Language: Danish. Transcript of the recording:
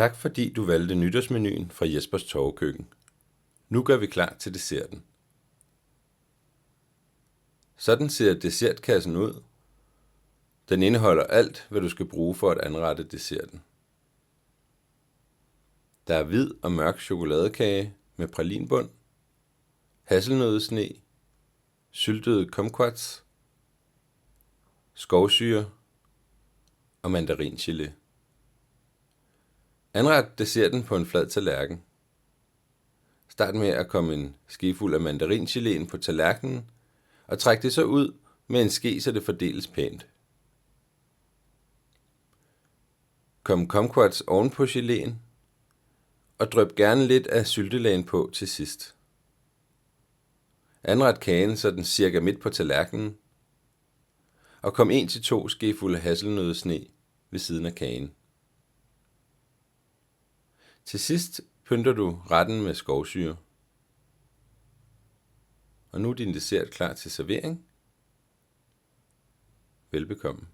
Tak fordi du valgte nytårsmenuen fra Jespers Torvekøkken. Nu gør vi klar til desserten. Sådan ser dessertkassen ud. Den indeholder alt, hvad du skal bruge for at anrette desserten. Der er hvid og mørk chokoladekage med pralinbund, hasselnøddesne, syltede kumquats, skovsyre og mandaringelé. Anret desserten på en flad tallerken. Start med at komme en skefuld af mandaringeléen på tallerkenen, og træk det så ud med en ske, så det fordeles pænt. Kom kumquats oven på geléen, og dryp gerne lidt af syltelagen på til sidst. Anret kagen så den cirka midt på tallerkenen, og kom 1-2 skefulde hasselnøddesne ved siden af kagen. Til sidst pynter du retten med skovsyre. Og nu er din dessert klar til servering. Velbekomme.